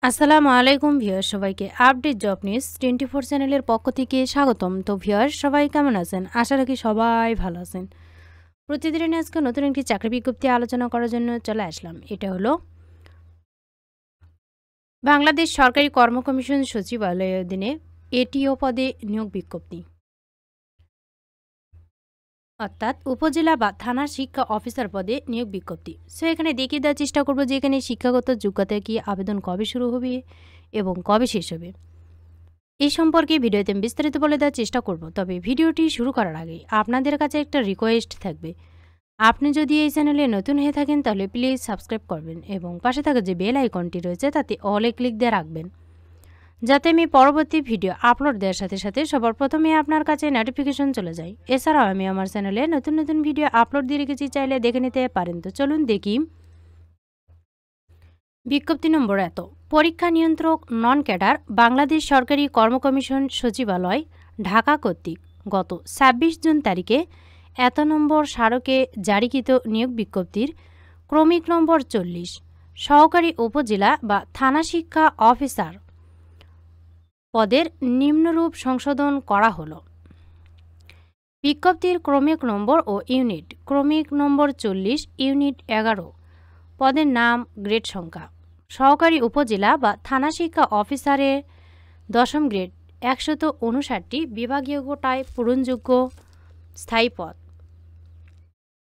আসসালামু আলাইকুম ভিউয়ার্স, সবাইকে আপডেট জব নিউজ 24 চ্যানেলের পক্ষ থেকে স্বাগতম। তো ভিউয়ার্স, সবাই কেমন আছেন? আশা রাখি সবাই ভালো আছেন। প্রতিদিনের আজকে নতুন একটি চাকরি বিজ্ঞপ্তি আলোচনা করার জন্য চলে আসলাম। এটা হলো বাংলাদেশ সরকারি কর্ম কমিশন সচিবালয়ের অধীনে এটিও পদে নিয়োগ বিজ্ঞপ্তি, অর্থাৎ উপজেলা বা থানার শিক্ষা অফিসার পদে নিয়োগ বিজ্ঞপ্তি। সো এখানে দেখিয়ে দেওয়ার চেষ্টা করবো যে এখানে শিক্ষাগত যোগ্যতা কি, আবেদন কবে শুরু হবে এবং কবে শেষ হবে, এই সম্পর্কে ভিডিওতে আমি বিস্তারিত বলে দেওয়ার চেষ্টা করব। তবে ভিডিওটি শুরু করার আগে আপনাদের কাছে একটা রিকোয়েস্ট থাকবে, আপনি যদি এই চ্যানেলে নতুন হয়ে থাকেন তাহলে প্লিজ সাবস্ক্রাইব করবেন এবং পাশে থাকা যে বেল আইকনটি রয়েছে তাতে অলে ক্লিক দিয়ে রাখবেন, যাতে আমি পরবর্তী ভিডিও আপলোড দেওয়ার সাথে সাথে সবার প্রথমে আপনার কাছে নোটিফিকেশন চলে যায়। এছাড়াও আমি আমার চ্যানেলে নতুন নতুন ভিডিও আপলোড দিয়ে রেখেছি, চাইলে দেখে নিতে পারেন। তো চলুন দেখি বিজ্ঞপ্তি নম্বর এত। পরীক্ষা নিয়ন্ত্রক নন ক্যাডার বাংলাদেশ সরকারি কর্ম কমিশন সচিবালয় ঢাকা কর্তৃক গত ২৬ জুন তারিখে এত নম্বর স্মারকে জারিকৃত নিয়োগ বিজ্ঞপ্তির ক্রমিক নম্বর ৪০ সহকারী উপজেলা বা থানা শিক্ষা অফিসার পদের নিম্নরূপ সংশোধন করা হলো। বিজ্ঞপ্তির ক্রমিক নম্বর ও ইউনিট ক্রমিক নম্বর ৪০ ইউনিট ১১, পদের নাম, গ্রেড সংখ্যা। সহকারী উপজেলা বা থানা শিক্ষা অফিসারের ১০ম গ্রেড ১৫৯টি বিভাগীয় কোটায় পূরণযোগ্য স্থায়ী পদ।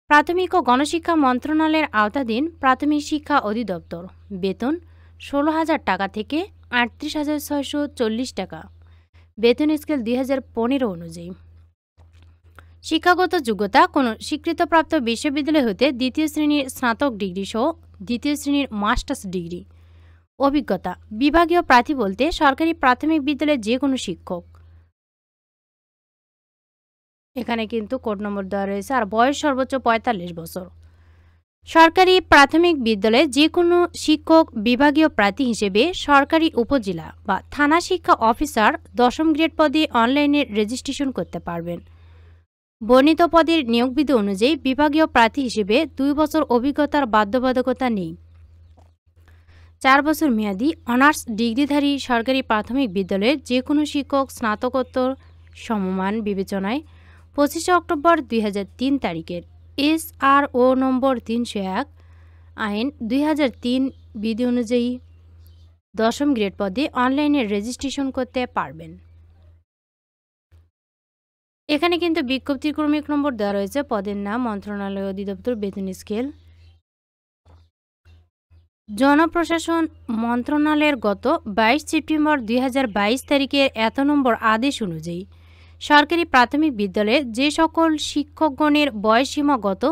প্রাথমিক ও গণশিক্ষা মন্ত্রণালয়ের আওতাধীন প্রাথমিক শিক্ষা অধিদপ্তর। বেতন ১৬,০০০ টাকা থেকে ৩৮,৬৪০ টাকা। বেতন স্কেল ২০১৫ অনুযায়ী। শিক্ষাগত যোগ্যতা কোনো স্বীকৃতপ্রাপ্ত বিশ্ববিদ্যালয় হতে দ্বিতীয় শ্রেণীর স্নাতক ডিগ্রি সহ দ্বিতীয় শ্রেণীর মাস্টার্স ডিগ্রি। অভিজ্ঞতা বিভাগীয় প্রার্থী বলতে সরকারি প্রাথমিক বিদ্যালয়ের যে কোনো শিক্ষক। এখানে কিন্তু কোড নম্বর দেওয়া রয়েছে। আর বয়স সর্বোচ্চ ৪৫ বছর। সরকারি প্রাথমিক বিদ্যালয়ে যে কোনো শিক্ষক বিভাগীয় প্রার্থী হিসেবে সরকারি উপজেলা বা থানা শিক্ষা অফিসার ১০ম গ্রেড পদে অনলাইনে রেজিস্ট্রেশন করতে পারবেন। বর্ণিত পদের নিয়োগবিধি অনুযায়ী বিভাগীয় প্রার্থী হিসেবে ২ বছর অভিজ্ঞতার বাধ্যবাধকতা নেই। ৪ বছর মেয়াদী অনার্স ডিগ্রিধারী সরকারি প্রাথমিক বিদ্যালয়ের যে কোনো শিক্ষক স্নাতকোত্তর সমমান বিবেচনায় ২৫ অক্টোবর ২০০৩ তারিখের SRO নম্বর ৩০১ আইন ২০০৩ বিধি অনুযায়ী ১০ম গ্রেড পদে অনলাইনে রেজিস্ট্রেশন করতে পারবেন। এখানে কিন্তু বিজ্ঞপ্তির ক্রমিক নম্বর দেওয়া রয়েছে, পদের নাম, মন্ত্রণালয়, অধিদপ্তর, বেতন স্কেল। জনপ্রশাসন মন্ত্রণালয়ের গত ২২ সেপ্টেম্বর ২০২২ তারিখের এত নম্বর আদেশ অনুযায়ী সরকারি প্রাথমিক বিদ্যালয়ে যে সকল শিক্ষকগণের বয়সসীমা গত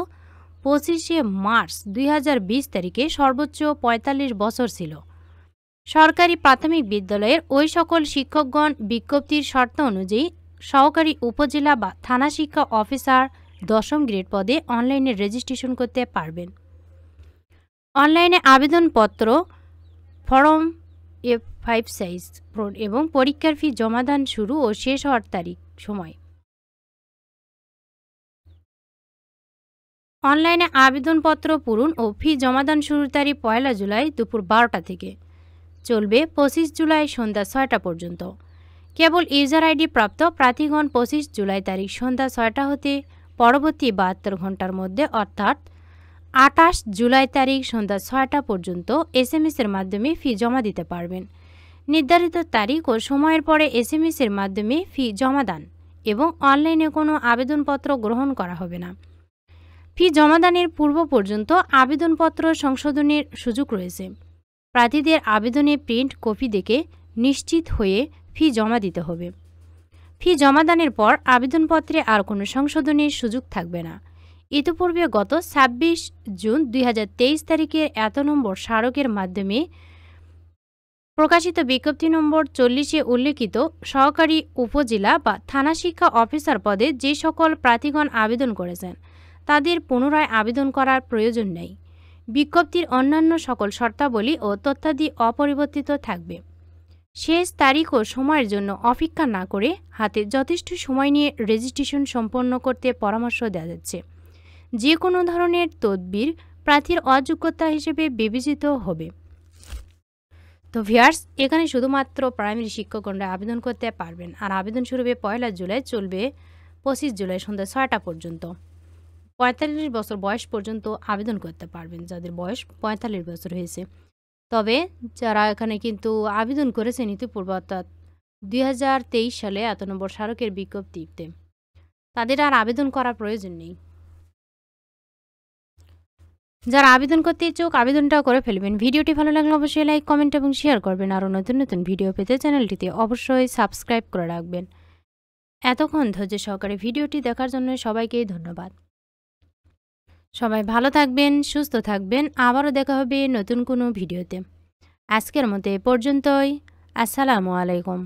২৫শে মার্চ ২০২০ তারিখে সর্বোচ্চ ৪৫ বছর ছিল, সরকারি প্রাথমিক বিদ্যালয়ের ওই সকল শিক্ষকগণ বিজ্ঞপ্তির শর্ত অনুযায়ী সহকারী উপজেলা বা থানা শিক্ষা অফিসার ১০ম গ্রেড পদে অনলাইনে রেজিস্ট্রেশন করতে পারবেন। অনলাইনে আবেদনপত্র ফর্ম F5 সাইজ এবং পরীক্ষার ফি জমাদান শুরু ও শেষ হওয়ার তারিখ সময়। অনলাইনে আবেদনপত্র পূরণ ও ফি জমাদান শুরুর তারিখ ১ জুলাই দুপুর ১২টা থেকে চলবে ২৫ জুলাই সন্ধ্যা ৬টা পর্যন্ত। কেবল ইউজার আইডি প্রাপ্ত প্রার্থীগণ ২৫ জুলাই তারিখ সন্ধ্যা ৬টা হতে পরবর্তী ৭২ ঘণ্টার মধ্যে অর্থাৎ ২৮ জুলাই তারিখ সন্ধ্যা ৬টা পর্যন্ত SMS এর মাধ্যমে ফি জমা দিতে পারবেন। নির্ধারিত তারিখ ও সময়ের পরে SMS এর মাধ্যমে ফি জমাদান এবং অনলাইনে কোনো আবেদনপত্র গ্রহণ করা হবে না। ফি জমাদানের পূর্ব পর্যন্ত আবেদনপত্র সংশোধনের সুযোগ রয়েছে। প্রার্থীদের আবেদনে প্রিন্ট কপি দেখে নিশ্চিত হয়ে ফি জমা দিতে হবে। ফি জমাদানের পর আবেদনপত্রে আর কোনো সংশোধনের সুযোগ থাকবে না। ইতিপূর্বে গত ২৬ জুন ২০২৩ তারিখের এত নম্বর স্মারকের মাধ্যমে প্রকাশিত বিজ্ঞপ্তি নম্বর ৪০-এ উল্লেখিত সহকারী উপজেলা বা থানা শিক্ষা অফিসার পদে যে সকল প্রার্থীগণ আবেদন করেছেন তাদের পুনরায় আবেদন করার প্রয়োজন নেই। বিজ্ঞপ্তির অন্যান্য সকল শর্তাবলী ও তথ্যাদি অপরিবর্তিত থাকবে। শেষ তারিখ ও সময়ের জন্য অপেক্ষা না করে হাতে যথেষ্ট সময় নিয়ে রেজিস্ট্রেশন সম্পন্ন করতে পরামর্শ দেওয়া যাচ্ছে। যে কোনো ধরনের তদবির প্রার্থীর অযোগ্যতা হিসেবে বিবেচিত হবে। তো ভিউয়ার্স, এখানে শুধুমাত্র প্রাইমারি শিক্ষকগণরা আবেদন করতে পারবেন। আর আবেদন শুরু হবে 1 জুলাই, চলবে 25 জুলাই সন্ধ্যা 6টা পর্যন্ত। 45 বছর বয়স পর্যন্ত আবেদন করতে পারবেন, যাদের বয়স 45 বছর হয়েছে। তবে যারা এখানে কিন্তু আবেদন করেছেন ইতিপূর্বে, অর্থাৎ 2023 সালে 1 নম্বর স্মারকের বিজ্ঞপ্তিতে, তাদের আর আবেদন করার প্রয়োজন নেই। যারা আবেদন করতে ইচ্ছুক আবেদনটাও করে ফেলবেন। ভিডিওটি ভালো লাগলে অবশ্যই লাইক, কমেন্ট এবং শেয়ার করবেন। আরও নতুন নতুন ভিডিও পেতে চ্যানেলটিতে অবশ্যই সাবস্ক্রাইব করে রাখবেন। এতক্ষণ ধৈর্য সহকারে ভিডিওটি দেখার জন্য সবাইকেই ধন্যবাদ। সবাই ভালো থাকবেন, সুস্থ থাকবেন। আবারও দেখা হবে নতুন কোনো ভিডিওতে। আজকের মতো এ পর্যন্তই। আসসালামু আলাইকুম।